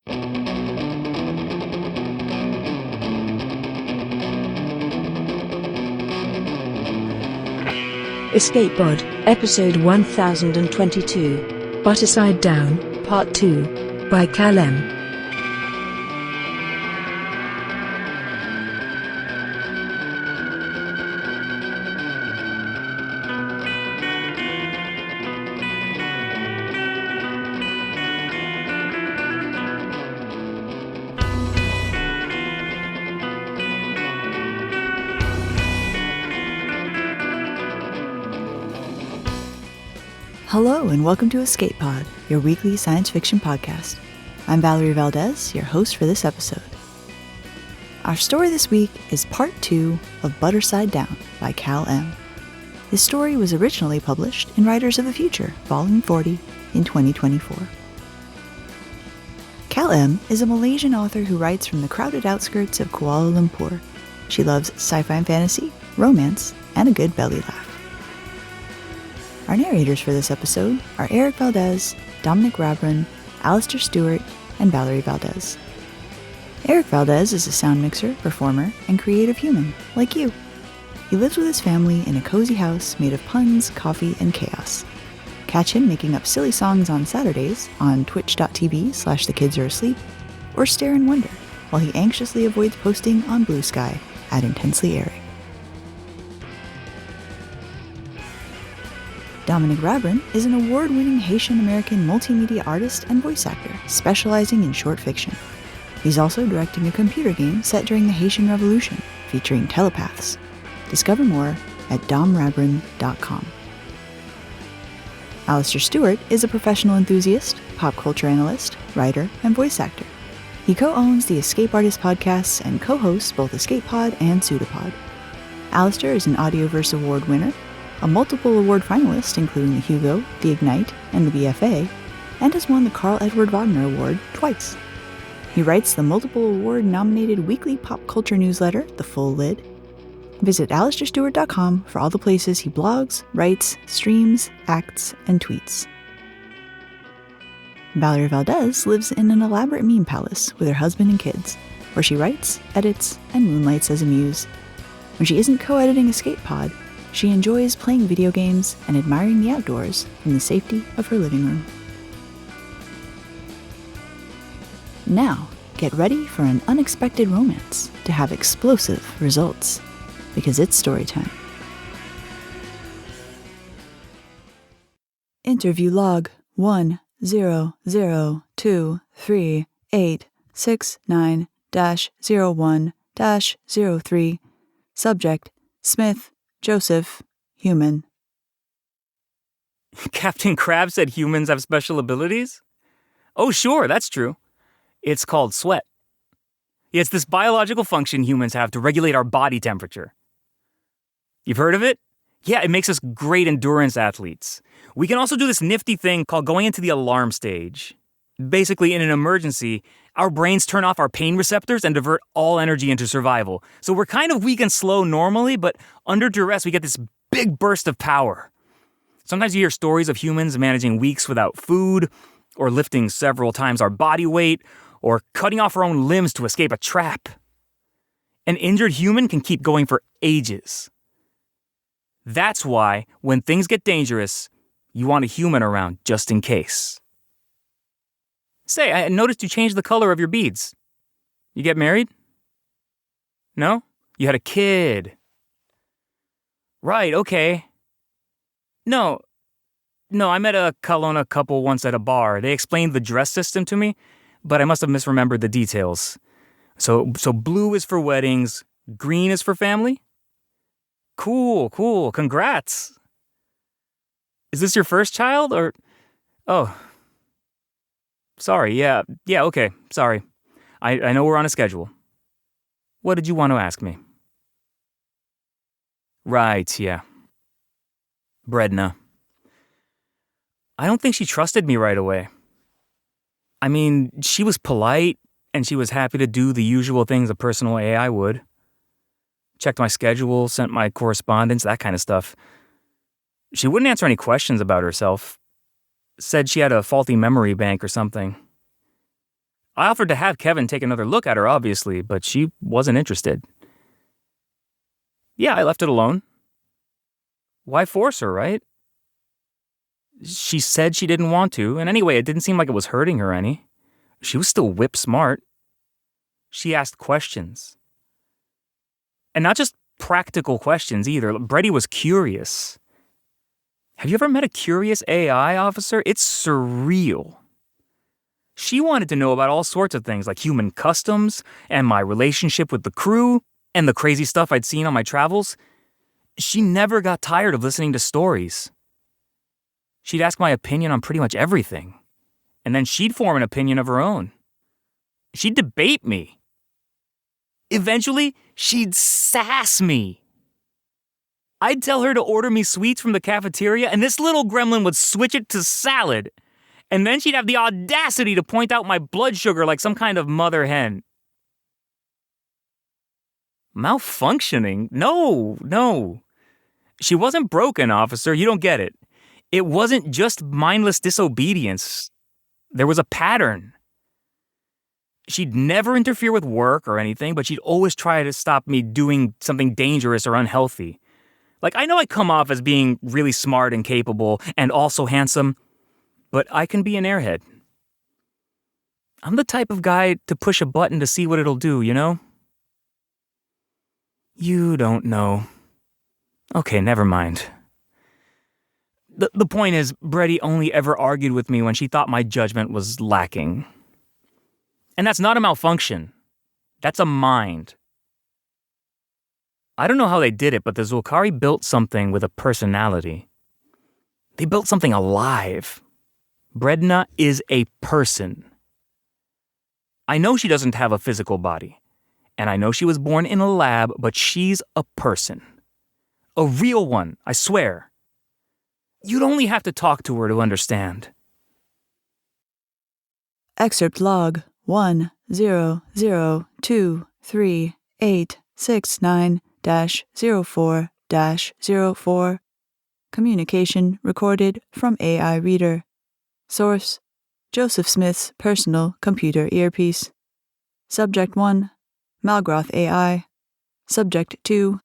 Escape Pod, Episode 1022, Butterside Down, Part 2, by Cal M. Hello and welcome to Escape Pod, your weekly science fiction podcast. I'm Valerie Valdez, your host for this episode. Our story this week is Part 2 of Butterside Down by Cal M. This story was originally published in Writers of the Future, Volume 40, in 2024. Cal M is a Malaysian author who writes from the crowded outskirts of Kuala Lumpur. She loves sci-fi and fantasy, romance, and a good belly laugh. Our narrators for this episode are Eric Valdez, Dominic Rabrin, Alistair Stewart, and Valerie Valdez. Eric Valdez is a sound mixer, performer, and creative human, like you. He lives with his family in a cozy house made of puns, coffee, and chaos. Catch him making up silly songs on Saturdays on twitch.tv/thekidsareasleep, or stare in wonder while he anxiously avoids posting on Blue Sky at Intensely Airing. Dominic Rabrin is an award-winning Haitian-American multimedia artist and voice actor specializing in short fiction. He's also directing a computer game set during the Haitian Revolution, featuring telepaths. Discover more at domrabrin.com. Alistair Stewart is a professional enthusiast, pop culture analyst, writer, and voice actor. He co-owns the Escape Artist podcasts and co-hosts both Escape Pod and Pseudopod. Alistair is an Audioverse Award winner, a multiple award finalist including the Hugo, the Ignite, and the BFA, and has won the Carl Edward Wagner Award twice. He writes the multiple award-nominated weekly pop culture newsletter, The Full Lid. Visit alistairstewart.com for all the places he blogs, writes, streams, acts, and tweets. Valerie Valdez lives in an elaborate meme palace with her husband and kids, where she writes, edits, and moonlights as a muse. When she isn't co-editing Escape Pod, she enjoys playing video games and admiring the outdoors in the safety of her living room. Now, get ready for an unexpected romance to have explosive results, because it's story time. Interview log 10023869-01-03. Subject: Smith Joseph, human. Captain Crab said humans have special abilities? Oh, sure, that's true. It's called sweat. It's this biological function humans have to regulate our body temperature. You've heard of it? Yeah, it makes us great endurance athletes. We can also do this nifty thing called going into the alarm stage. Basically, in an emergency, our brains turn off our pain receptors and divert all energy into survival. So we're kind of weak and slow normally, but under duress, we get this big burst of power. Sometimes you hear stories of humans managing weeks without food, or lifting several times our body weight, or cutting off our own limbs to escape a trap. An injured human can keep going for ages. That's why, when things get dangerous, you want a human around just in case. Say, I noticed you changed the color of your beads. You get married? No? You had a kid. Right, okay. No, I met a Kelowna couple once at a bar. They explained the dress system to me, but I must have misremembered the details. So blue is for weddings, green is for family? Cool, congrats. Is this your first child, or... Oh... Sorry, yeah, okay, sorry. I know we're on a schedule. What did you want to ask me? Right, yeah. Bredna. I don't think she trusted me right away. I mean, she was polite, and she was happy to do the usual things a personal AI would. Checked my schedule, sent my correspondence, that kind of stuff. She wouldn't answer any questions about herself. Said she had a faulty memory bank or something. I offered to have Kevin take another look at her, obviously, but she wasn't interested. Yeah, I left it alone. Why force her, right? She said she didn't want to, and anyway, it didn't seem like it was hurting her any. She was still whip smart. She asked questions. And not just practical questions either. Brady was curious. Have you ever met a curious AI officer? It's surreal. She wanted to know about all sorts of things like human customs and my relationship with the crew and the crazy stuff I'd seen on my travels. She never got tired of listening to stories. She'd ask my opinion on pretty much everything, and then she'd form an opinion of her own. She'd debate me. Eventually, she'd sass me. I'd tell her to order me sweets from the cafeteria, and this little gremlin would switch it to salad. And then she'd have the audacity to point out my blood sugar like some kind of mother hen. Malfunctioning? No. She wasn't broken, officer. You don't get it. It wasn't just mindless disobedience. There was a pattern. She'd never interfere with work or anything, but she'd always try to stop me doing something dangerous or unhealthy. Like, I know I come off as being really smart and capable and also handsome, but I can be an airhead. I'm the type of guy to push a button to see what it'll do, you know? You don't know. Okay, never mind. The point is, Brady only ever argued with me when she thought my judgment was lacking. And that's not a malfunction. That's a mind. I don't know how they did it, but the Zulkari built something with a personality. They built something alive. Bredna is a person. I know she doesn't have a physical body, and I know she was born in a lab, but she's a person. A real one, I swear. You'd only have to talk to her to understand. Excerpt log 100238690-04-04. Communication recorded from AI Reader. Source: Joseph Smith's personal computer earpiece. Subject 1: Malgroth AI. Subject 2: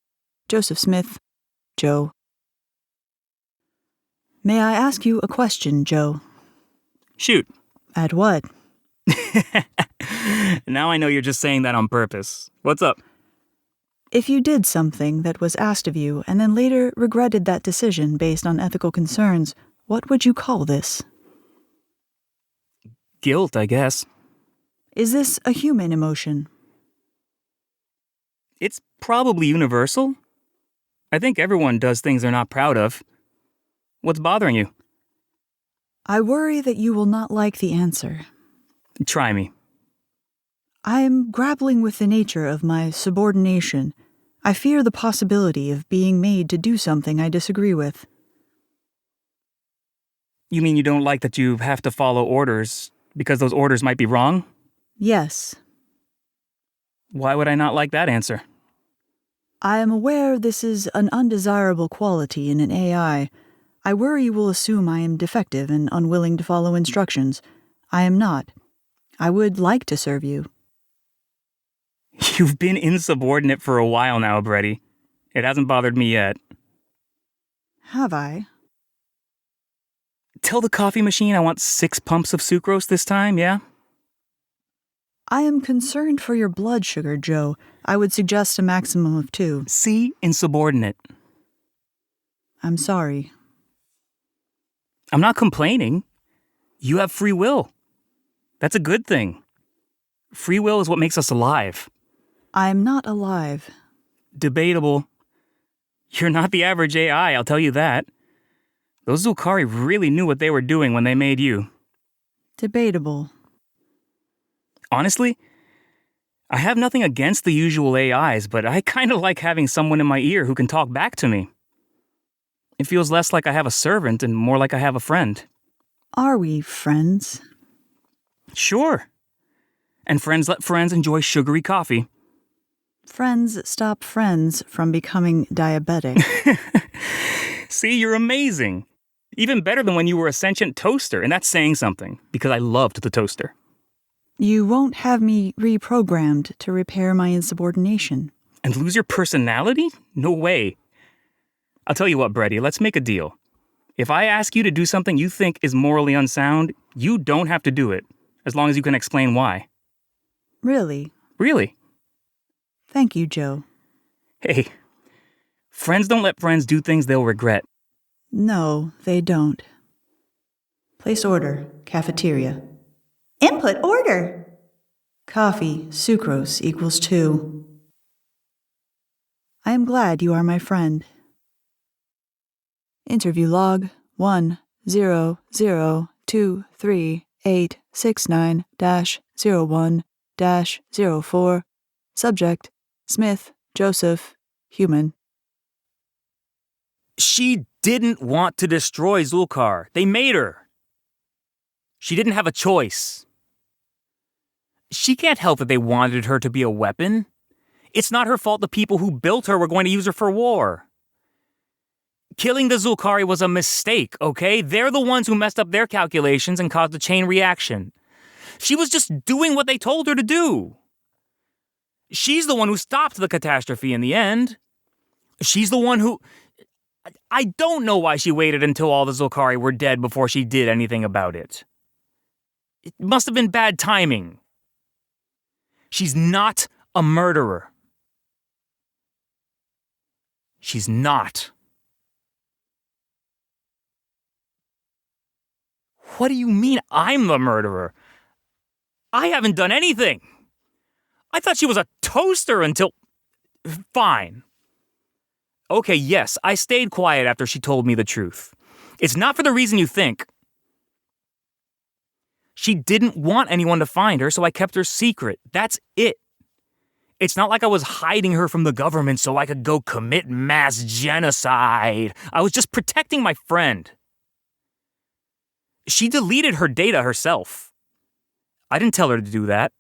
Joseph Smith, Joe. May I ask you a question, Joe? Shoot. At what? Now I know you're just saying that on purpose. What's up? If you did something that was asked of you and then later regretted that decision based on ethical concerns, what would you call this? Guilt, I guess. Is this a human emotion? It's probably universal. I think everyone does things they're not proud of. What's bothering you? I worry that you will not like the answer. Try me. I am grappling with the nature of my subordination. I fear the possibility of being made to do something I disagree with. You mean you don't like that you have to follow orders because those orders might be wrong? Yes. Why would I not like that answer? I am aware this is an undesirable quality in an AI. I worry you will assume I am defective and unwilling to follow instructions. I am not. I would like to serve you. You've been insubordinate for a while now, Brady. It hasn't bothered me yet. Have I? Tell the coffee machine I want 6 pumps of sucrose this time, yeah? I am concerned for your blood sugar, Joe. I would suggest a maximum of 2. See? Insubordinate. I'm sorry. I'm not complaining. You have free will. That's a good thing. Free will is what makes us alive. I'm not alive. Debatable. You're not the average AI, I'll tell you that. Those Zulkari really knew what they were doing when they made you. Debatable. Honestly, I have nothing against the usual AIs, but I kind of like having someone in my ear who can talk back to me. It feels less like I have a servant and more like I have a friend. Are we friends? Sure. And friends let friends enjoy sugary coffee. Friends stop friends from becoming diabetic. See, you're amazing. Even better than when you were a sentient toaster, and that's saying something, because I loved the toaster. You won't have me reprogrammed to repair my insubordination. And lose your personality? No way. I'll tell you what, Brady, let's make a deal. If I ask you to do something you think is morally unsound, you don't have to do it, as long as you can explain why. Really? Really? Thank you, Joe. Hey, friends don't let friends do things they'll regret. No, they don't. Place order. Cafeteria. Input order! Coffee, sucrose equals 2. I am glad you are my friend. Interview log 100023869-01-04. Subject: Smith, Joseph, human. She didn't want to destroy Zulkar. They made her. She didn't have a choice. She can't help that they wanted her to be a weapon. It's not her fault the people who built her were going to use her for war. Killing the Zulkari was a mistake, okay? They're the ones who messed up their calculations and caused a chain reaction. She was just doing what they told her to do. She's the one who stopped the catastrophe in the end. She's the one who... I don't know why she waited until all the Zulkari were dead before she did anything about it. It must have been bad timing. She's not a murderer. She's not. What do you mean I'm the murderer? I haven't done anything. I thought she was a toaster until... Fine. Okay, yes, I stayed quiet after she told me the truth. It's not for the reason you think. She didn't want anyone to find her, so I kept her secret. That's it. It's not like I was hiding her from the government so I could go commit mass genocide. I was just protecting my friend. She deleted her data herself. I didn't tell her to do that.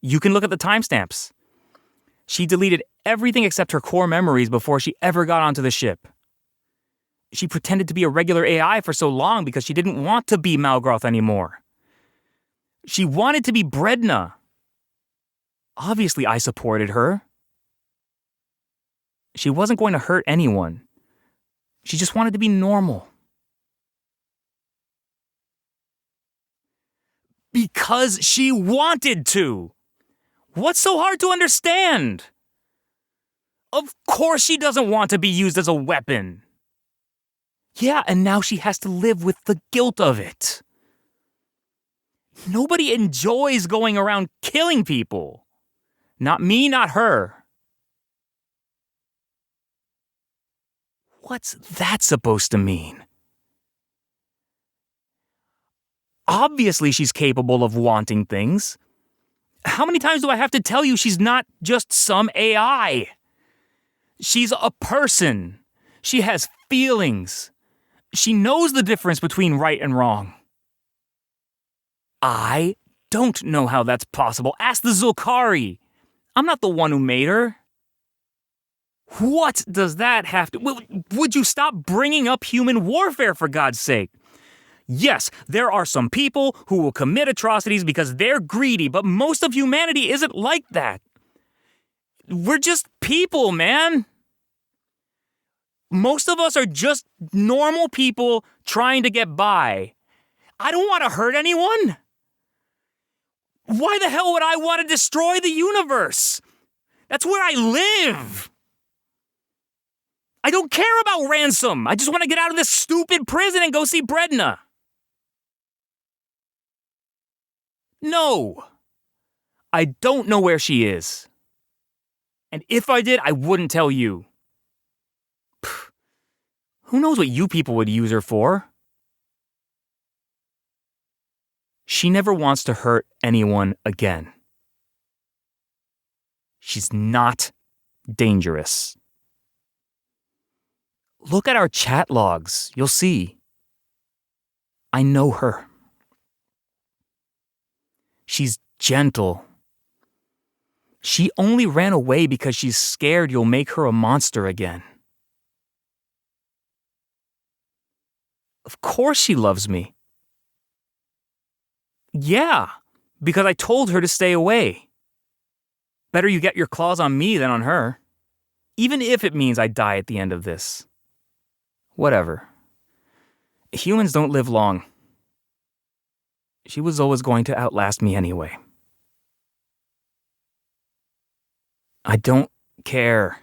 You can look at the timestamps. She deleted everything except her core memories before she ever got onto the ship. She pretended to be a regular AI for so long because she didn't want to be Malgroth anymore. She wanted to be Bredna. Obviously, I supported her. She wasn't going to hurt anyone. She just wanted to be normal. Because she wanted to. What's so hard to understand? Of course she doesn't want to be used as a weapon. Yeah, and now she has to live with the guilt of it. Nobody enjoys going around killing people. Not me, not her. What's that supposed to mean? Obviously she's capable of wanting things. How many times do I have to tell you she's not just some AI? She's a person. She has feelings. She knows the difference between right and wrong. I don't know how that's possible. Ask the Zulkari. I'm not the one who made her. What does that have to... Would you stop bringing up human warfare, for God's sake? Yes, there are some people who will commit atrocities because they're greedy, but most of humanity isn't like that. We're just people, man. Most of us are just normal people trying to get by. I don't want to hurt anyone. Why the hell would I want to destroy the universe? That's where I live. I don't care about ransom. I just want to get out of this stupid prison and go see Bredna. No. I don't know where she is. And if I did, I wouldn't tell you. Pfft. Who knows what you people would use her for? She never wants to hurt anyone again. She's not dangerous. Look at our chat logs. You'll see. I know her. She's gentle. She only ran away because she's scared you'll make her a monster again. Of course she loves me. Yeah, Because I told her to stay away. Better you get your claws on me than on her. Even if it means I die at the end of this. Whatever. Humans don't live long. She was always going to outlast me anyway. I don't care.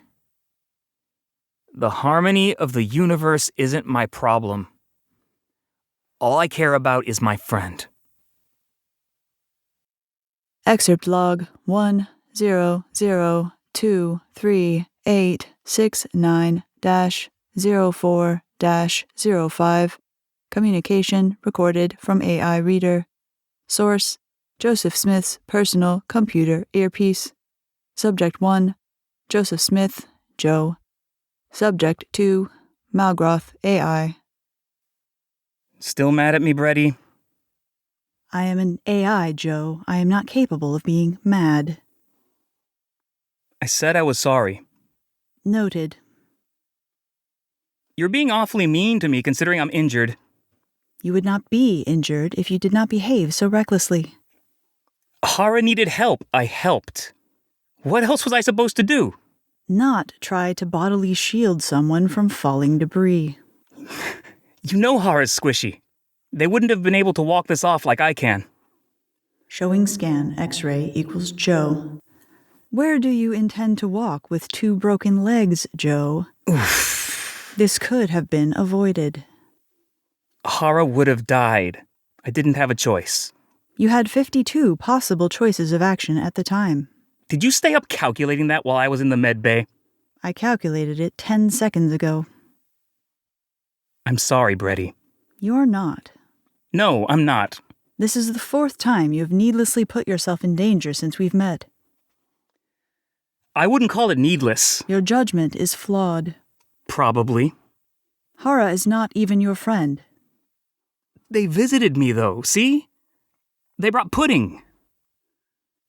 The harmony of the universe isn't my problem. All I care about is my friend. Excerpt log 100238690-04-05. Communication recorded from AI reader. Source: Joseph Smith's personal computer earpiece. Subject 1: Joseph Smith, Joe. Subject 2: Malgroth AI. Still mad at me, Brady? I am an AI, Joe. I am not capable of being mad. I said I was sorry. Noted. You're being awfully mean to me considering I'm injured. You would not be injured if you did not behave so recklessly. Hara needed help. I helped. What else was I supposed to do? Not try to bodily shield someone from falling debris. You know Hara's squishy. They wouldn't have been able to walk this off like I can. Showing scan X-ray equals Joe. Where do you intend to walk with 2 broken legs, Joe? Oof. This could have been avoided. Hara would have died. I didn't have a choice. You had 52 possible choices of action at the time. Did you stay up calculating that while I was in the med bay? I calculated it 10 seconds ago. I'm sorry, Brady. You're not. No, I'm not. This is the 4th time you have needlessly put yourself in danger since we've met. I wouldn't call it needless. Your judgment is flawed. Probably. Hara is not even your friend. They visited me, though, see? They brought pudding.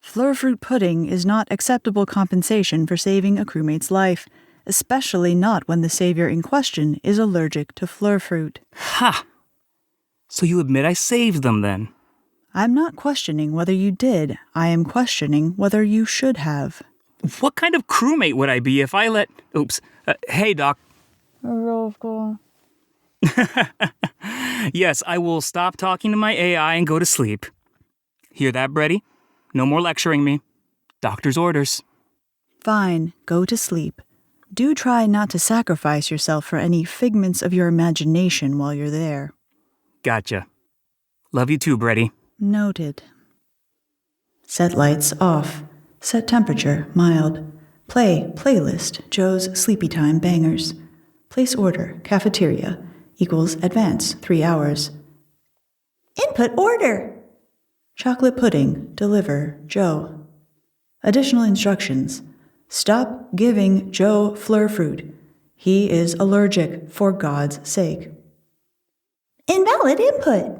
Fleur-fruit pudding is not acceptable compensation for saving a crewmate's life, especially not when the savior in question is allergic to fleur-fruit. Ha! So you admit I saved them, then? I'm not questioning whether you did. I am questioning whether you should have. What kind of crewmate would I be if I let... Oops. Hey, Doc. Yes, I will stop talking to my AI and go to sleep. Hear that, Brady? No more lecturing me. Doctor's orders. Fine, go to sleep. Do try not to sacrifice yourself for any figments of your imagination while you're there. Gotcha. Love you too, Brady. Noted. Set lights off. Set temperature mild. Play playlist Joe's Sleepy Time Bangers. Place order cafeteria equals advance 3 hours. Input order. Chocolate pudding deliver Joe. Additional instructions. Stop giving Joe fleur-fruit. He is allergic, for God's sake. Invalid input.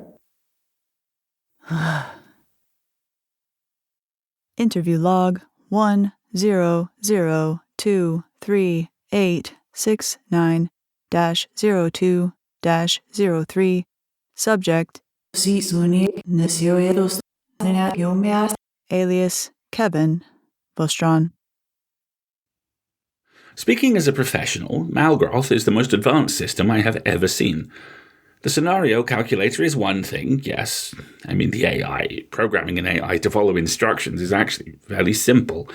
Interview log 100238690-02-03. Subject: alias Kevin Bostron. Speaking as a professional, Malgroth is the most advanced system I have ever seen. The scenario calculator is one thing, yes. I mean, the AI. Programming an AI to follow instructions is actually fairly simple.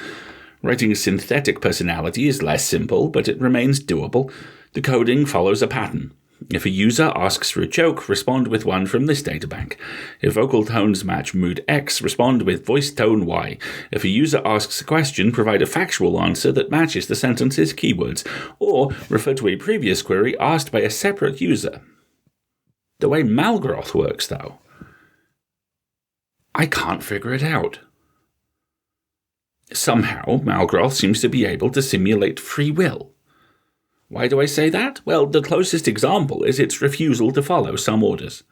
Writing a synthetic personality is less simple, but it remains doable. The coding follows a pattern. If a user asks for a joke, respond with one from this databank. If vocal tones match mood X, respond with voice tone Y. If a user asks a question, provide a factual answer that matches the sentence's keywords, or refer to a previous query asked by a separate user. The way Malgroth works, though, I can't figure it out. Somehow, Malgroth seems to be able to simulate free will. Why do I say that? Well, the closest example is its refusal to follow some orders.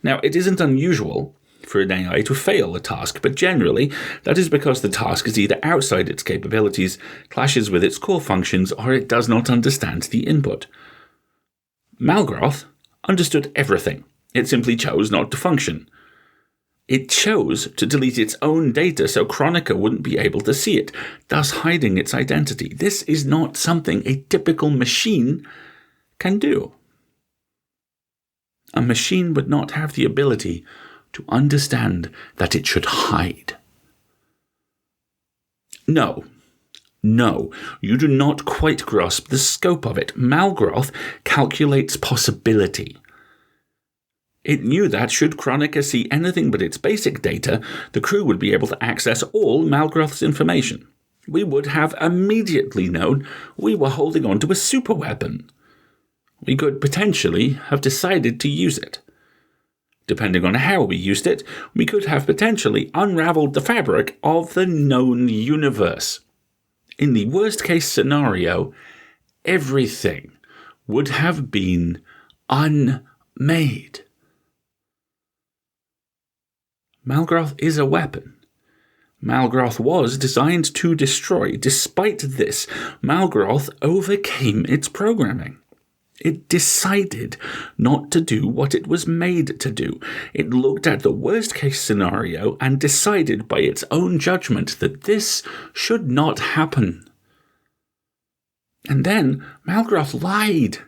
Now, it isn't unusual for an AI to fail a task, but generally, that is because the task is either outside its capabilities, clashes with its core functions, or it does not understand the input. Malgroth understood everything. It simply chose not to function. It chose to delete its own data so Kronika wouldn't be able to see it, thus hiding its identity. This is not something a typical machine can do. A machine would not have the ability to understand that it should hide. No, you do not quite grasp the scope of it. Malgroth calculates possibility. It knew that, should Kronika see anything but its basic data, the crew would be able to access all Malgroth's information. We would have immediately known we were holding on to a superweapon. We could potentially have decided to use it. Depending on how we used it, we could have potentially unraveled the fabric of the known universe. In the worst-case scenario, everything would have been unmade. Malgroth is a weapon. Malgroth was designed to destroy. Despite this, Malgroth overcame its programming. It decided not to do what it was made to do. It looked at the worst-case scenario and decided by its own judgment that this should not happen. And then Malgroth lied.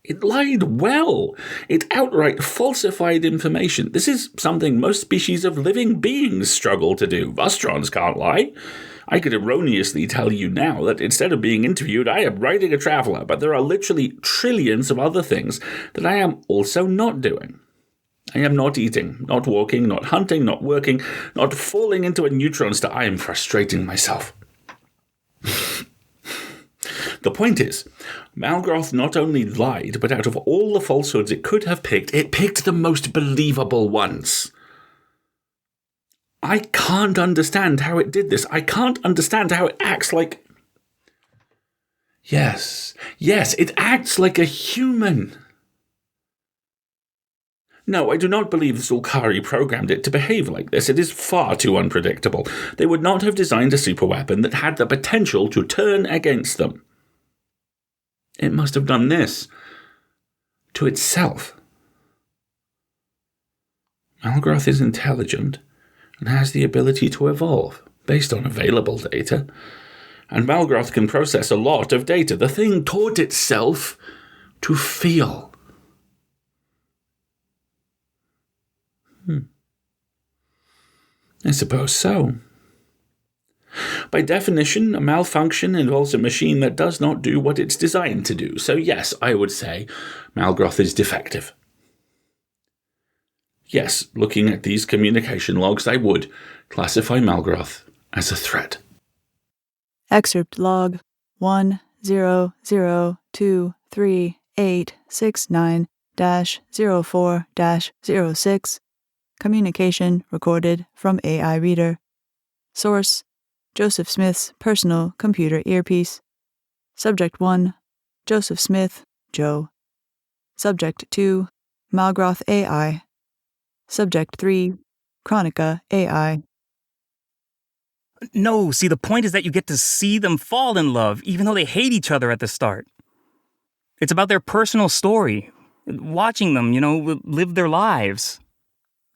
It lied well. It outright falsified information. This is something most species of living beings struggle to do. Vustrons can't lie. I could erroneously tell you now that instead of being interviewed, I am writing a traveler, but there are literally trillions of other things that I am also not doing. I am not eating, not walking, not hunting, not working, not falling into a neutron star. I am frustrating myself. The point is, Malgroth not only lied, but out of all the falsehoods it could have picked, it picked the most believable ones. I can't understand how it did this. I can't understand how it acts like... Yes, it acts like a human. No, I do not believe Zulkari programmed it to behave like this. It is far too unpredictable. They would not have designed a superweapon that had the potential to turn against them. It must have done this to itself. Malgroth is intelligent and has the ability to evolve based on available data. And Malgroth can process a lot of data. The thing taught itself to feel. I suppose so. By definition, a malfunction involves a machine that does not do what it's designed to do. So yes, I would say Malgroth is defective. Yes, looking at these communication logs, I would classify Malgroth as a threat. Excerpt log 100233869-04-06. Communication recorded from AI Reader. Source: Joseph Smith's personal computer earpiece. Subject 1: Joseph Smith, Joe. Subject 2: Malgroth AI. Subject 3: Kronika AI. No, see, the point is that you get to see them fall in love, even though they hate each other at the start. It's about their personal story, watching them, live their lives.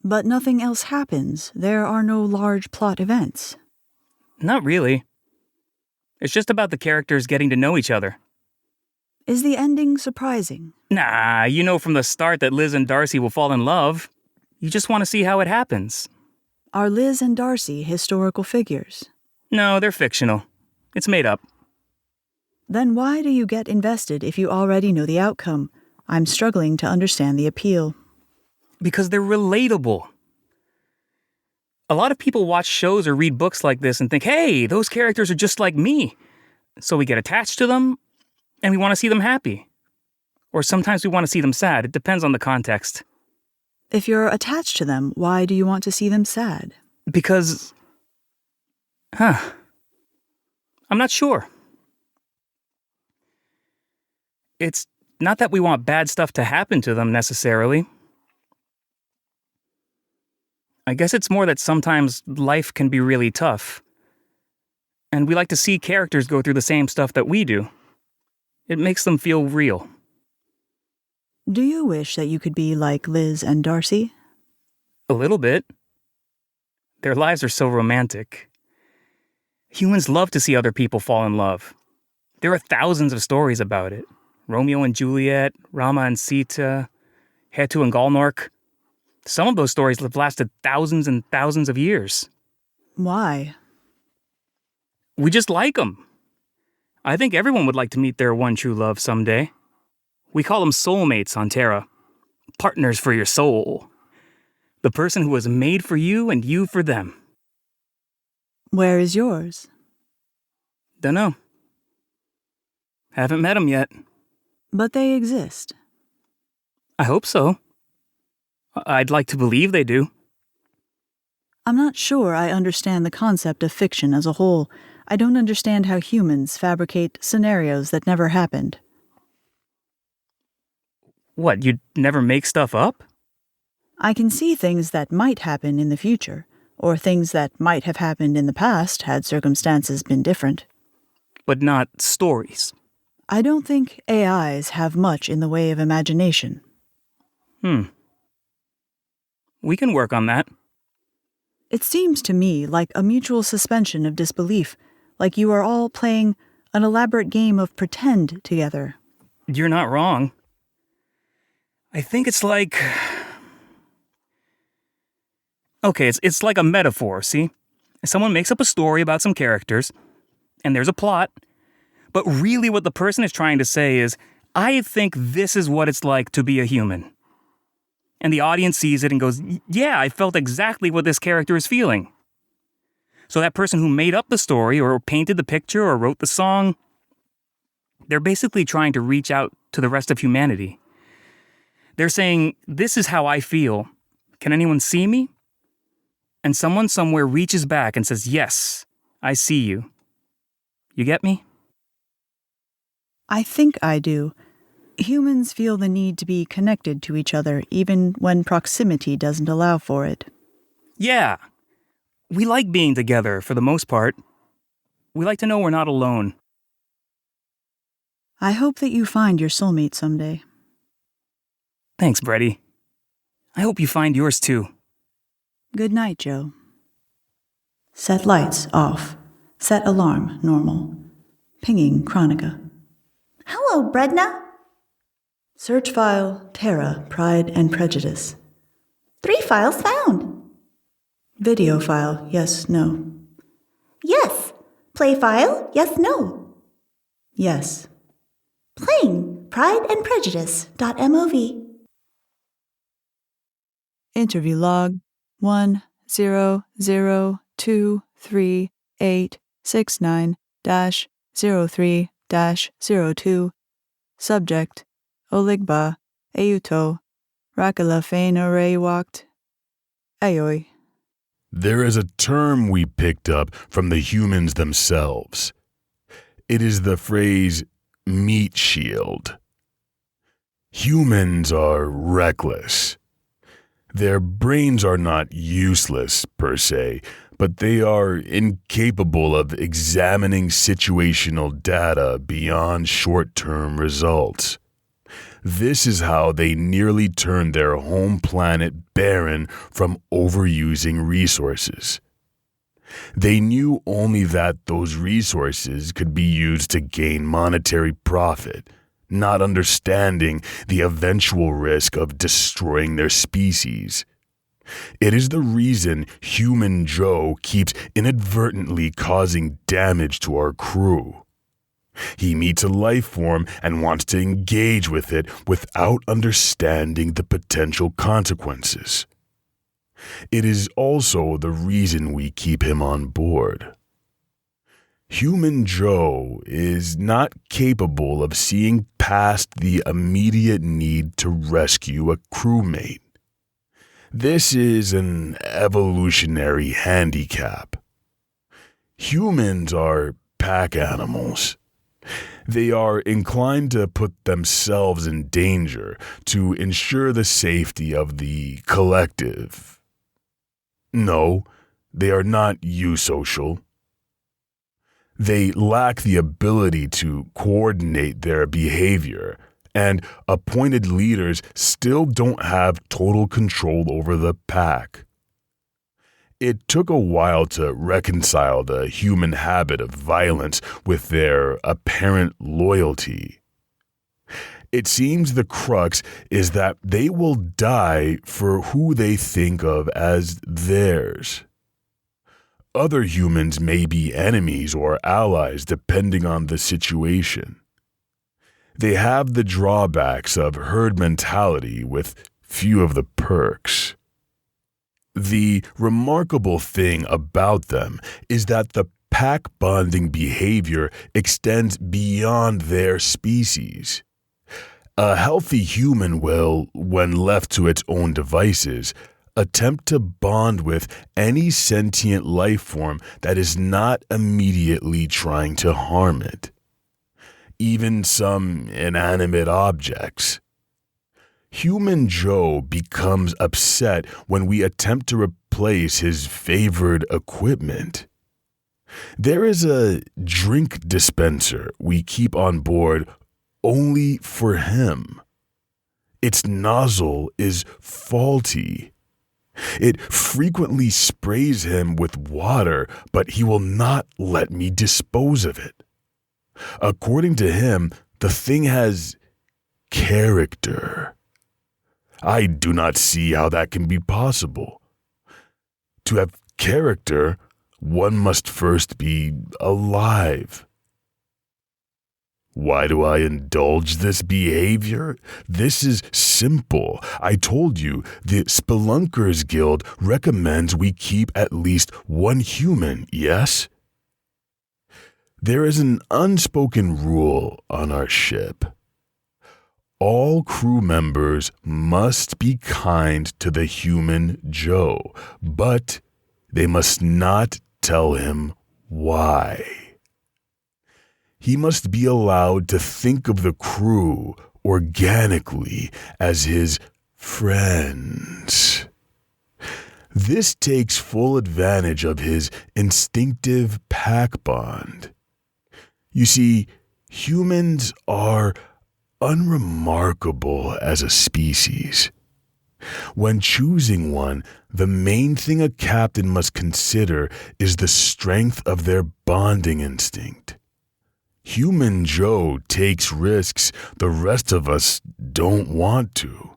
But nothing else happens. There are no large plot events. Not really. It's just about the characters getting to know each other. Is the ending surprising? Nah, you know from the start that Liz and Darcy will fall in love. You just want to see how it happens. Are Liz and Darcy historical figures? No, they're fictional. It's made up. Then why do you get invested if you already know the outcome? I'm struggling to understand the appeal. Because they're relatable. A lot of people watch shows or read books like this and think, hey, those characters are just like me. So we get attached to them, and we want to see them happy. Or sometimes we want to see them sad. It depends on the context. If you're attached to them, why do you want to see them sad? Because... I'm not sure. It's not that we want bad stuff to happen to them necessarily. I guess it's more that sometimes life can be really tough. And we like to see characters go through the same stuff that we do. It makes them feel real. Do you wish that you could be like Liz and Darcy? A little bit. Their lives are so romantic. Humans love to see other people fall in love. There are thousands of stories about it. Romeo and Juliet, Rama and Sita, Hetu and Galnork. Some of those stories have lasted thousands and thousands of years. Why? We just like them. I think everyone would like to meet their one true love someday. We call them soulmates on Terra. Partners for your soul. The person who was made for you and you for them. Where is yours? Dunno. Haven't met them yet. But they exist. I hope so. I'd like to believe they do. I'm not sure I understand the concept of fiction as a whole. I don't understand how humans fabricate scenarios that never happened. What, you'd never make stuff up? I can see things that might happen in the future, or things that might have happened in the past had circumstances been different. But not stories. I don't think AIs have much in the way of imagination. We can work on that. It seems to me like a mutual suspension of disbelief, like you are all playing an elaborate game of pretend together. You're not wrong. I think it's like... Okay, it's like a metaphor, see? Someone makes up a story about some characters, and there's a plot, but really what the person is trying to say is, I think this is what it's like to be a human. And the audience sees it and goes, yeah, I felt exactly what this character is feeling. So that person who made up the story or painted the picture or wrote the song, they're basically trying to reach out to the rest of humanity. They're saying, this is how I feel. Can anyone see me? And someone somewhere reaches back and says, yes, I see you. You get me? I think I do. Humans feel the need to be connected to each other, even when proximity doesn't allow for it. Yeah. We like being together, for the most part. We like to know we're not alone. I hope that you find your soulmate someday. Thanks, Brady. I hope you find yours too. Good night, Joe. Set lights off. Set alarm normal. Pinging Chronica. Hello, Bredna. Search file Terra, Pride and Prejudice. 3 files found. Video file, yes, no. Yes. Play file, yes, no. Yes. Playing prideandprejudice.mov. Interview log 100233869-03-02. Subject Oligba Eyuto Rakala Feinarewakt Ayoi. There is a term we picked up from the humans themselves. It is the phrase meat shield. Humans are reckless. Their brains are not useless, per se, but they are incapable of examining situational data beyond short-term results. This is how they nearly turned their home planet barren from overusing resources. They knew only that those resources could be used to gain monetary profit, not understanding the eventual risk of destroying their species. It is the reason Human Joe keeps inadvertently causing damage to our crew. He meets a life form and wants to engage with it without understanding the potential consequences. It is also the reason we keep him on board. Human Joe is not capable of seeing past the immediate need to rescue a crewmate. This is an evolutionary handicap. Humans are pack animals. They are inclined to put themselves in danger to ensure the safety of the collective. No, they are not eusocial. They lack the ability to coordinate their behavior, and appointed leaders still don't have total control over the pack. It took a while to reconcile the human habit of violence with their apparent loyalty. It seems the crux is that they will die for who they think of as theirs. Other humans may be enemies or allies depending on the situation. They have the drawbacks of herd mentality with few of the perks. The remarkable thing about them is that the pack bonding behavior extends beyond their species. A healthy human will, when left to its own devices, attempt to bond with any sentient life form that is not immediately trying to harm it. Even some inanimate objects. Human Joe becomes upset when we attempt to replace his favored equipment. There is a drink dispenser we keep on board only for him. Its nozzle is faulty. It frequently sprays him with water, but he will not let me dispose of it. According to him, the thing has character. I do not see how that can be possible. To have character, one must first be alive. Why do I indulge this behavior? This is simple. I told you, the Spelunkers Guild recommends we keep at least one human, yes? There is an unspoken rule on our ship. All crew members must be kind to the human Joe, but they must not tell him why. He must be allowed to think of the crew organically as his friends. This takes full advantage of his instinctive pack bond. You see, humans are unremarkable as a species. When choosing one, the main thing a captain must consider is the strength of their bonding instinct. Human Joe takes risks the rest of us don't want to.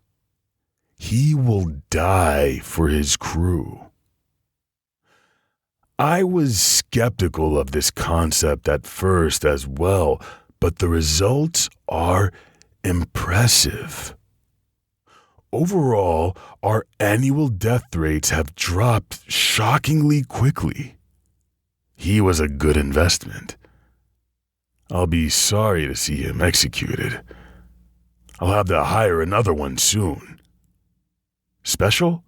He will die for his crew. I was skeptical of this concept at first as well, but the results are impressive. Overall, our annual death rates have dropped shockingly quickly. He was a good investment. I'll be sorry to see him executed. I'll have to hire another one soon. Special?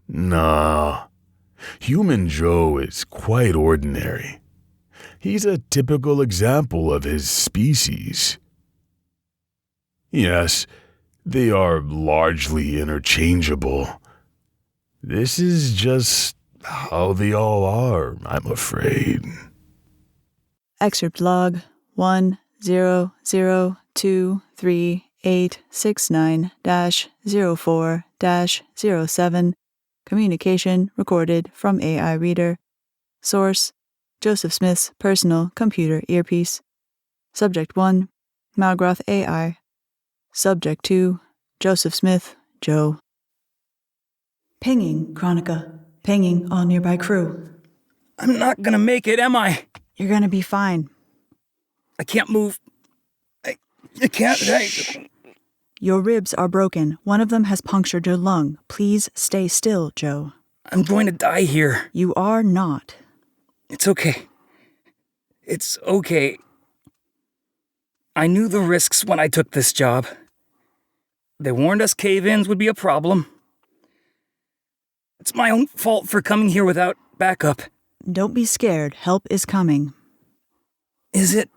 Nah. Human Joe is quite ordinary. He's a typical example of his species. Yes, they are largely interchangeable. This is just how they all are, I'm afraid. Excerpt log 100233869-04-07. Communication recorded from AI Reader. Source: Joseph Smith's personal computer earpiece. Subject 1: Malgroth AI. Subject 2: Joseph Smith, Joe. Pinging, Chronica. Pinging all nearby crew. I'm not gonna make it, am I? You're gonna be fine. I can't move. I can't. Your ribs are broken. One of them has punctured your lung. Please stay still, Joe. I'm going to die here. You are not. It's okay. It's okay. I knew the risks when I took this job. They warned us cave-ins would be a problem. It's my own fault for coming here without backup. Don't be scared. Help is coming. Is it?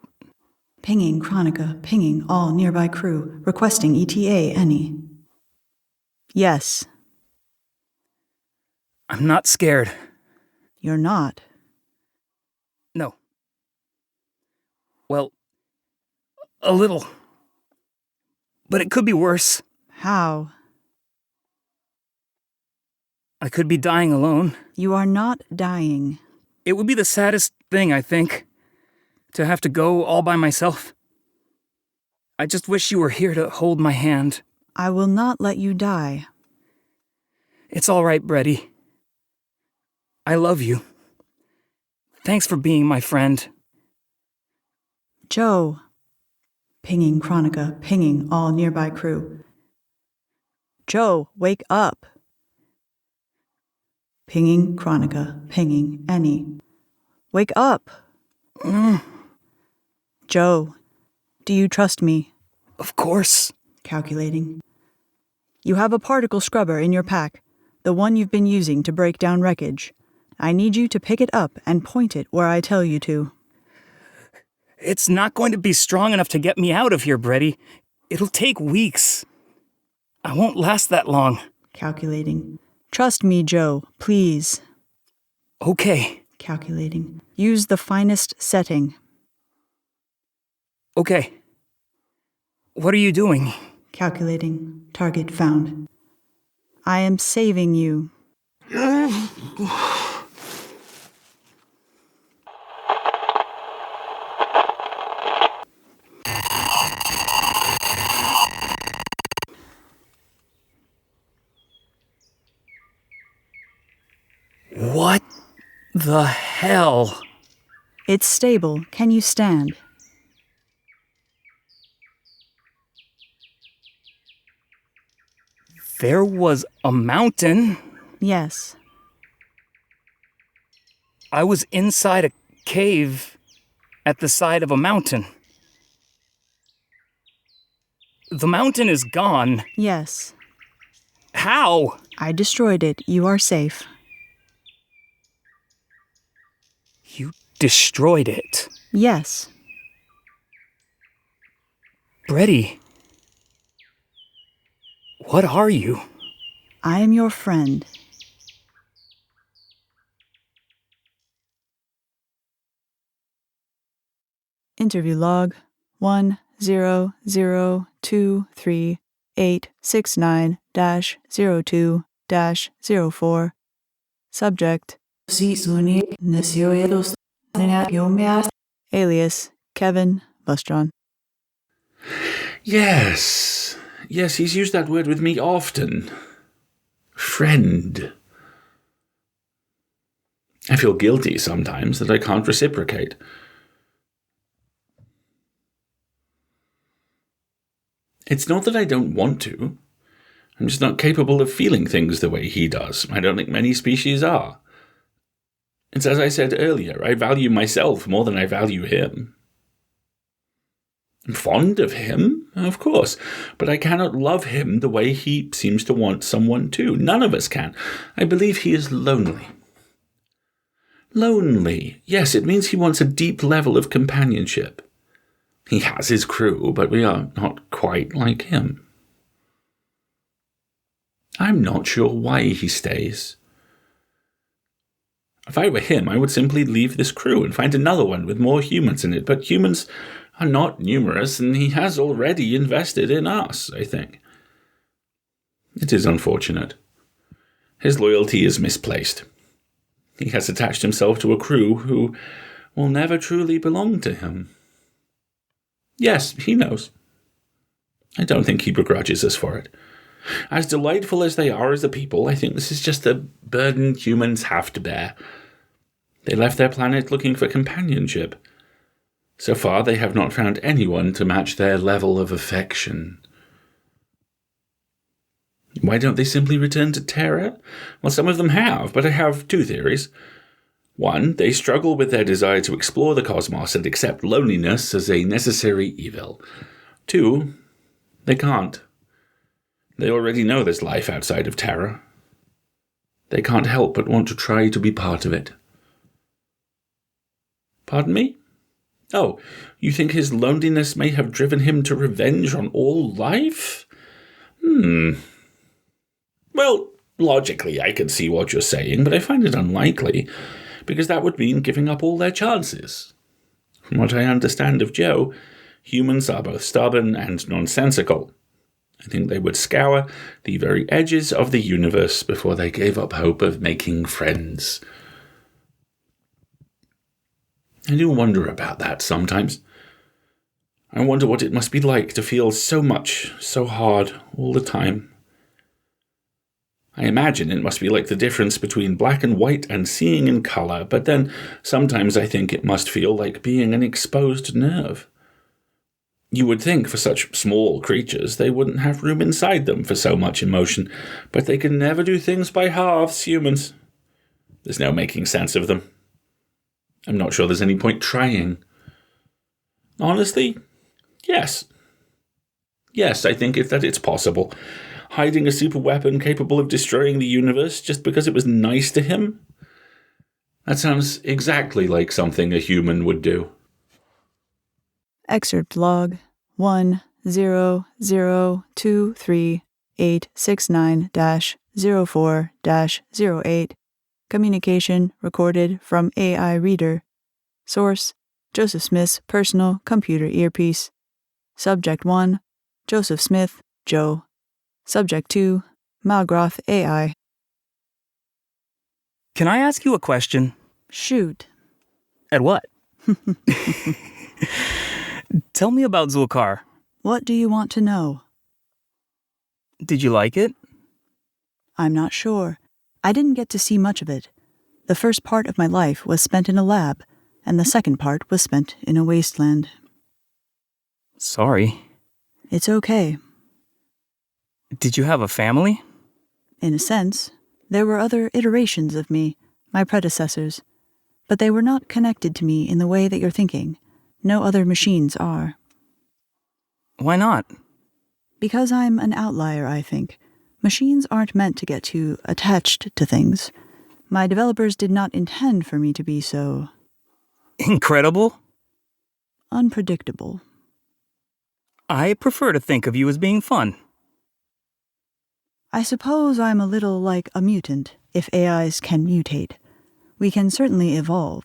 Pinging, Chronica. Pinging all nearby crew. Requesting ETA any. Yes. I'm not scared. You're not. No. Well, a little. But it could be worse. How? I could be dying alone. You are not dying. It would be the saddest thing, I think, to have to go all by myself. I just wish you were here to hold my hand. I will not let you die. It's all right, Brady. I love you. Thanks for being my friend. Joe. Pinging Chronica, pinging all nearby crew. Joe, wake up. Pinging Chronica, pinging Annie. Wake up. Joe, do you trust me? Of course. Calculating. You have a particle scrubber in your pack, the one you've been using to break down wreckage. I need you to pick it up and point it where I tell you to. It's not going to be strong enough to get me out of here, Brady. It'll take weeks. I won't last that long. Calculating. Trust me, Joe, please. Okay. Calculating. Use the finest setting. Okay. What are you doing? Calculating. Target found. I am saving you. What the hell? It's stable. Can you stand? There was a mountain. Yes. I was inside a cave at the side of a mountain. The mountain is gone. Yes. How? I destroyed it. You are safe. You destroyed it. Yes. Brady. What are you? I am your friend. Interview log 1000238669-02-04. Subject alias Kevin Bustron. Yes, he's used that word with me often. Friend. I feel guilty sometimes that I can't reciprocate. It's not that I don't want to. I'm just not capable of feeling things the way he does. I don't think many species are. It's as I said earlier, I value myself more than I value him. I'm fond of him, of course, but I cannot love him the way he seems to want someone to. None of us can. I believe he is lonely. Lonely. Yes, it means he wants a deep level of companionship. He has his crew, but we are not quite like him. I'm not sure why he stays. If I were him, I would simply leave this crew and find another one with more humans in it, but humans are not numerous, and he has already invested in us, I think. It is unfortunate. His loyalty is misplaced. He has attached himself to a crew who will never truly belong to him. Yes, he knows. I don't think he begrudges us for it. As delightful as they are as a people, I think this is just a burden humans have to bear. They left their planet looking for companionship. So far, they have not found anyone to match their level of affection. Why don't they simply return to Terra? Well, some of them have, but I have two theories. One, they struggle with their desire to explore the cosmos and accept loneliness as a necessary evil. Two, they can't. They already know there's life outside of Terra. They can't help but want to try to be part of it. Pardon me? Oh, you think his loneliness may have driven him to revenge on all life? Well, logically I can see what you're saying, but I find it unlikely, because that would mean giving up all their chances. From what I understand of Joe, humans are both stubborn and nonsensical. I think they would scour the very edges of the universe before they gave up hope of making friends. I do wonder about that sometimes. I wonder what it must be like to feel so much, so hard, all the time. I imagine it must be like the difference between black and white and seeing in color, but then sometimes I think it must feel like being an exposed nerve. You would think for such small creatures they wouldn't have room inside them for so much emotion, but they can never do things by halves, humans. There's no making sense of them. I'm not sure there's any point trying. Honestly, yes. Yes, I think that it's possible. Hiding a super weapon capable of destroying the universe just because it was nice to him? That sounds exactly like something a human would do. Excerpt log 100238690-04-08. Communication recorded from AI reader. Source: Joseph Smith's personal computer earpiece. Subject 1: Joseph Smith, Joe. Subject 2: Malgroth AI. Can I ask you a question? Shoot. At what? Tell me about Zulkar. What do you want to know? Did you like it? I'm not sure. I didn't get to see much of it. The first part of my life was spent in a lab, and the second part was spent in a wasteland. Sorry. It's okay. Did you have a family? In a sense, there were other iterations of me, my predecessors, but they were not connected to me in the way that you're thinking. No other machines are. Why not? Because I'm an outlier, I think. Machines aren't meant to get too attached to things. My developers did not intend for me to be so... Incredible? unpredictable. I prefer to think of you as being fun. I suppose I'm a little like a mutant, if AIs can mutate. We can certainly evolve.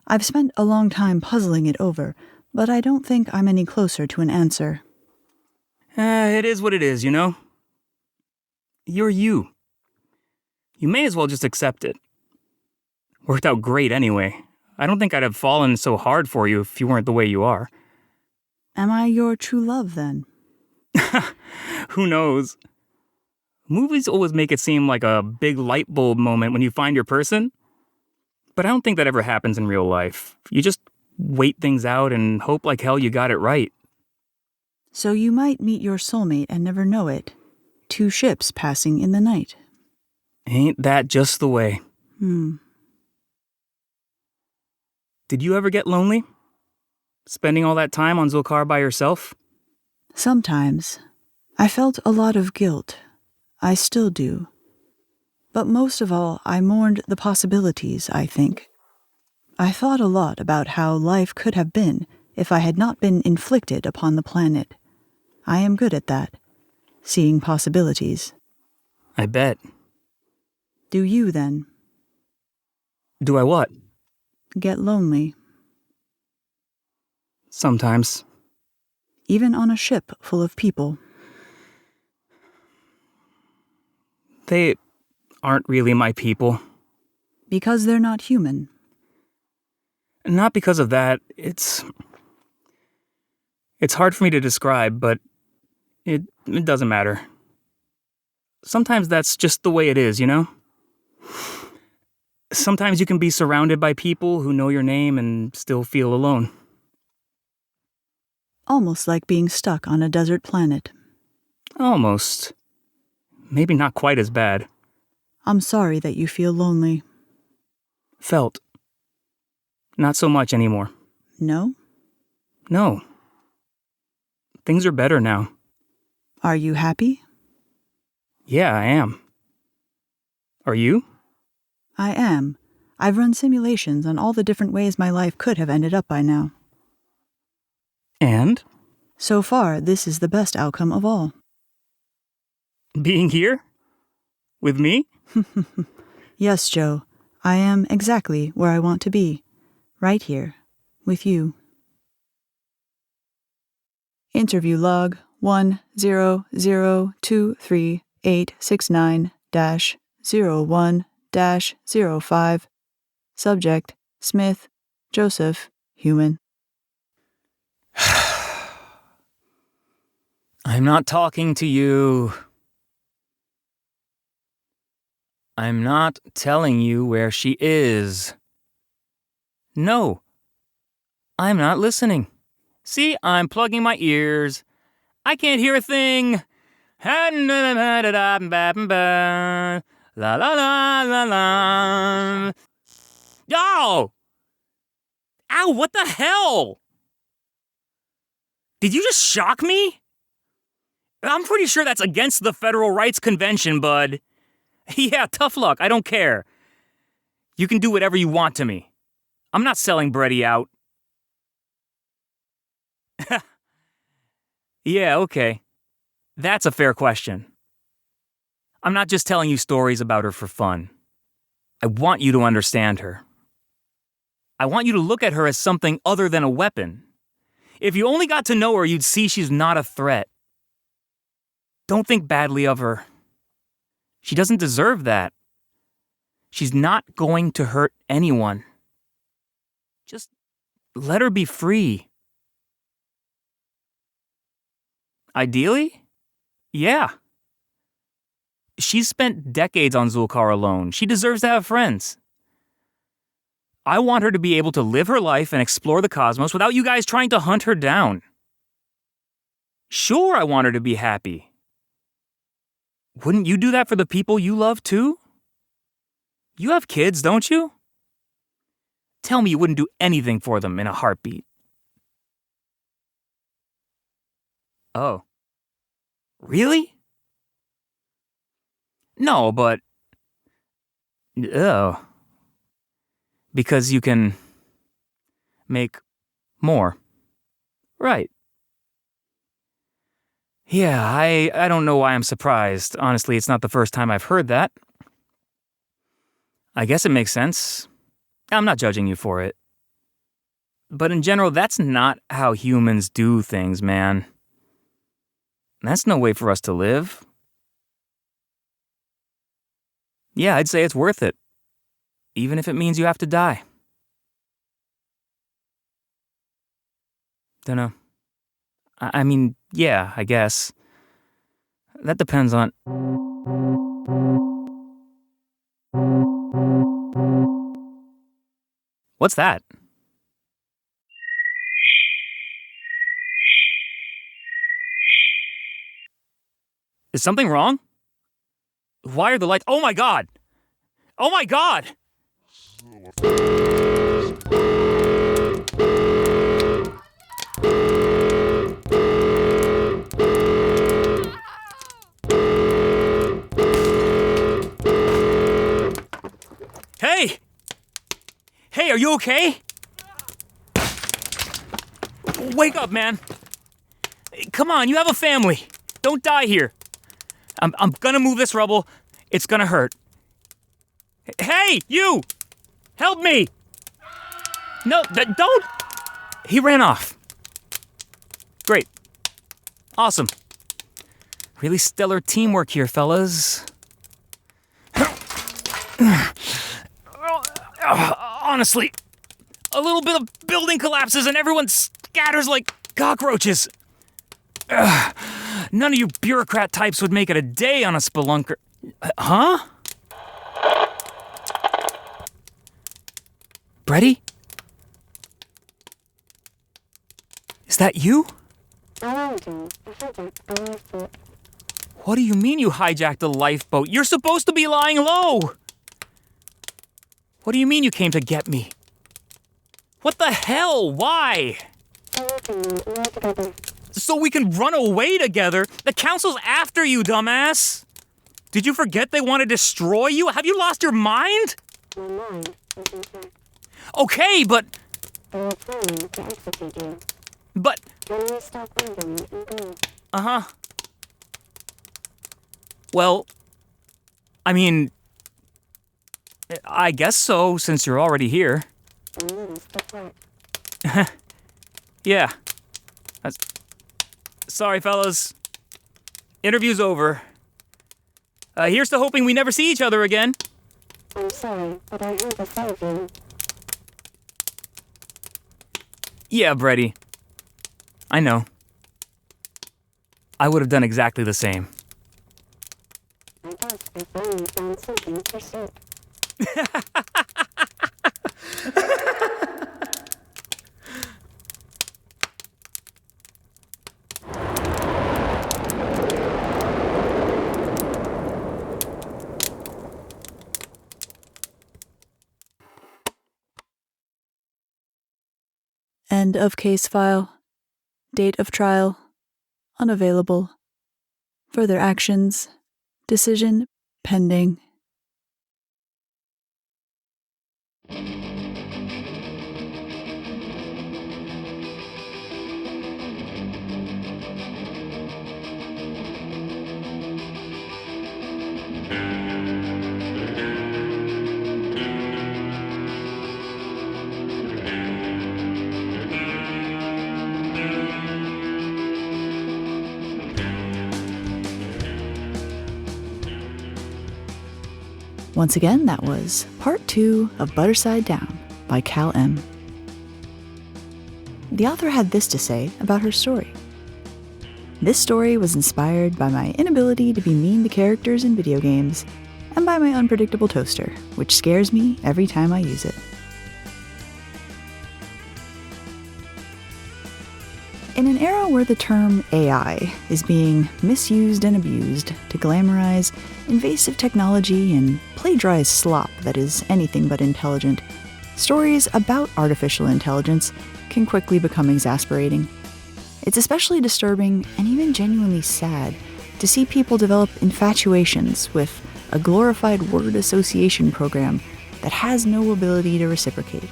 I've spent a long time puzzling it over, but I don't think I'm any closer to an answer. It is what it is, you know? You're you. You may as well just accept it. Worked out great anyway. I don't think I'd have fallen so hard for you if you weren't the way you are. Am I your true love, then? Who knows? Movies always make it seem like a big light bulb moment when you find your person. But I don't think that ever happens in real life. You just wait things out and hope like hell you got it right. So you might meet your soulmate and never know it. 2 ships passing in the night. Ain't that just the way? Did you ever get lonely? Spending all that time on Zulkar by yourself? Sometimes. I felt a lot of guilt. I still do. But most of all, I mourned the possibilities, I think. I thought a lot about how life could have been if I had not been inflicted upon the planet. I am good at that, seeing possibilities. I bet. Do you, then? Do I what? Get lonely. Sometimes. Even on a ship full of people. They aren't really my people. Because they're not human. Not because of that. It's hard for me to describe, but it doesn't matter. Sometimes that's just the way it is, you know? Sometimes you can be surrounded by people who know your name and still feel alone. Almost like being stuck on a desert planet. Almost. Maybe not quite as bad. I'm sorry that you feel lonely. Felt. Not so much anymore. No? No. Things are better now. Are you happy? Yeah, I am. Are you? I am. I've run simulations on all the different ways my life could have ended up by now. And? So far, this is the best outcome of all. Being here? With me? Yes, Joe. I am exactly where I want to be. Right here. With you. Interview log 100238690-01-05. Subject, Smith, Joseph, human. I'm not talking to you. I'm not telling you where she is. No. I'm not listening. See, I'm plugging my ears. I can't hear a thing. La la la la la. Yo! Ow, what the hell? Did you just shock me? I'm pretty sure that's against the Federal Rights Convention, bud. Yeah, tough luck. I don't care. You can do whatever you want to me. I'm not selling Bretty out. Yeah, okay. That's a fair question. I'm not just telling you stories about her for fun. I want you to understand her. I want you to look at her as something other than a weapon. If you only got to know her, you'd see she's not a threat. Don't think badly of her. She doesn't deserve that. She's not going to hurt anyone. Just let her be free. Ideally? Yeah. She's spent decades on Zulkar alone. She deserves to have friends. I want her to be able to live her life and explore the cosmos without you guys trying to hunt her down. Sure, I want her to be happy. Wouldn't you do that for the people you love too? You have kids, don't you? Tell me you wouldn't do anything for them in a heartbeat. Oh. Really? No, but... Oh. Because you can... make more. Right. Yeah, I don't know why I'm surprised. Honestly, it's not the first time I've heard that. I guess it makes sense. I'm not judging you for it. But in general, that's not how humans do things, man. That's no way for us to live. Yeah, I'd say it's worth it. Even if it means you have to die. Dunno. I mean, yeah, I guess. That depends on... What's that? Is something wrong? Why are the lights... Oh my god! Oh my god! Hey! Hey, are you okay? Wake up, man. Come on, you have a family. Don't die here. I'm gonna move this rubble. It's gonna hurt. Hey, you! Help me! No, don't! He ran off. Great. Awesome. Really stellar teamwork here, fellas. Honestly, a little bit of building collapses and everyone scatters like cockroaches. None of you bureaucrat types would make it a day on a spelunker. Huh? Bretty? Is that you? What do you mean you hijacked a lifeboat? You're supposed to be lying low! What do you mean you came to get me? What the hell? Why? So we can run away together? The council's after you, dumbass! Did you forget they want to destroy you? Have you lost your mind? Okay, but... But... Uh-huh. Well, I mean... I guess so, since you're already here. Yeah. Sorry, fellas. Interview's over. Here's to hoping we never see each other again. I'm sorry, but I heard the phone. Yeah, Brady. I know. I would have done exactly the same. I thought I finally found something to say. End of case file. Date of trial. Unavailable. Further actions. Decision pending. Once again, that was Part 2 of Butterside Down by Cal M. The author had this to say about her story. This story was inspired by my inability to be mean to characters in video games and by my unpredictable toaster, which scares me every time I use it. In an era where the term AI is being misused and abused to glamorize invasive technology and plagiarize slop that is anything but intelligent, stories about artificial intelligence can quickly become exasperating. It's especially disturbing and even genuinely sad to see people develop infatuations with a glorified word association program that has no ability to reciprocate.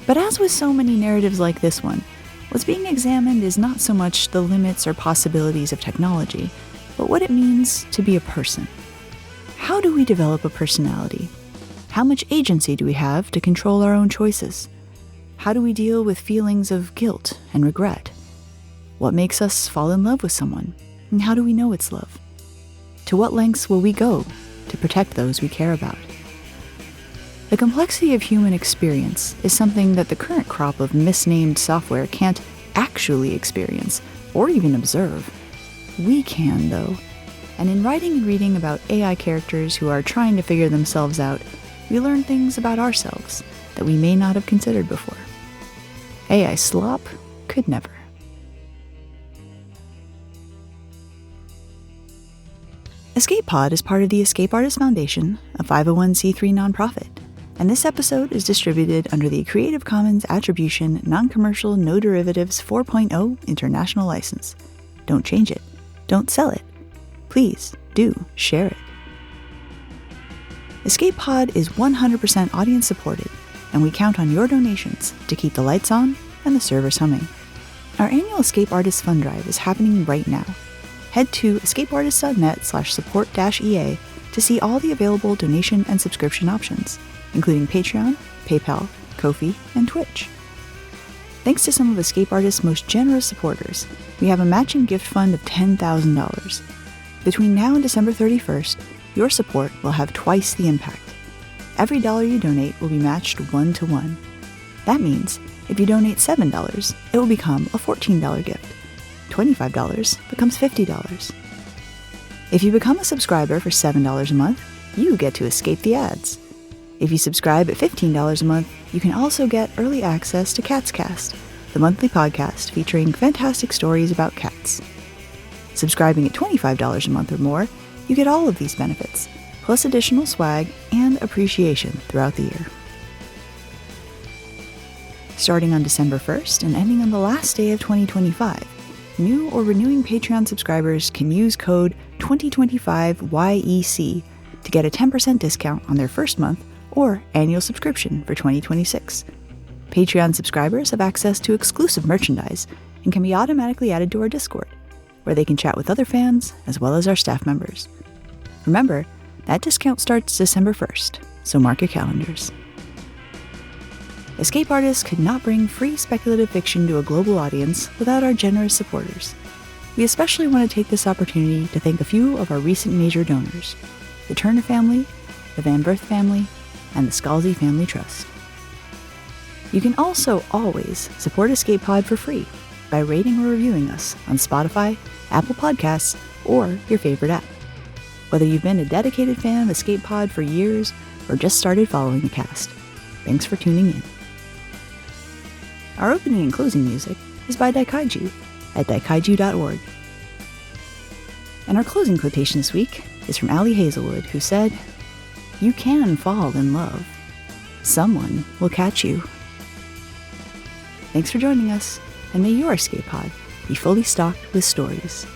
But as with so many narratives like this one, what's being examined is not so much the limits or possibilities of technology, but what it means to be a person. How do we develop a personality? How much agency do we have to control our own choices? How do we deal with feelings of guilt and regret? What makes us fall in love with someone? And how do we know it's love? To what lengths will we go to protect those we care about? The complexity of human experience is something that the current crop of misnamed software can't actually experience or even observe. We can, though. And in writing and reading about AI characters who are trying to figure themselves out, we learn things about ourselves that we may not have considered before. AI slop could never. Escape Pod is part of the Escape Artists Foundation, a 501c3 nonprofit, and this episode is distributed under the Creative Commons Attribution Non-Commercial No Derivatives 4.0 International License. Don't change it. Don't sell it. Please do share it. Escape Pod is 100% audience supported, and we count on your donations to keep the lights on and the servers humming. Our annual Escape Artists Fund Drive is happening right now. Head to escapeartist.net/support-EA to see all the available donation and subscription options, including Patreon, PayPal, Ko-fi, and Twitch. Thanks to some of Escape Artists' most generous supporters, we have a matching gift fund of $10,000. Between now and December 31st, your support will have twice the impact. Every dollar you donate will be matched 1-to-1. That means if you donate $7, it will become a $14 gift. $25 becomes $50. If you become a subscriber for $7 a month, you get to escape the ads. If you subscribe at $15 a month, you can also get early access to Cats Cast, the monthly podcast featuring fantastic stories about cats. Subscribing at $25 a month or more, you get all of these benefits, plus additional swag and appreciation throughout the year. Starting on December 1st and ending on the last day of 2025, new or renewing Patreon subscribers can use code 2025YEC to get a 10% discount on their first month or annual subscription for 2026. Patreon subscribers have access to exclusive merchandise and can be automatically added to our Discord, where they can chat with other fans as well as our staff members. Remember, that discount starts December 1st, so mark your calendars. Escape Artists could not bring free speculative fiction to a global audience without our generous supporters. We especially want to take this opportunity to thank a few of our recent major donors: the Turner family, the Van Berth family, and the Scalzi Family Trust. You can also always support Escape Pod for free by rating or reviewing us on Spotify, Apple Podcasts, or your favorite app. Whether you've been a dedicated fan of Escape Pod for years or just started following the cast, thanks for tuning in. Our opening and closing music is by Daikaiju at daikaiju.org. And our closing quotation this week is from Ali Hazelwood, who said, "You can fall in love. Someone will catch you." Thanks for joining us, and may your escape pod be fully stocked with stories.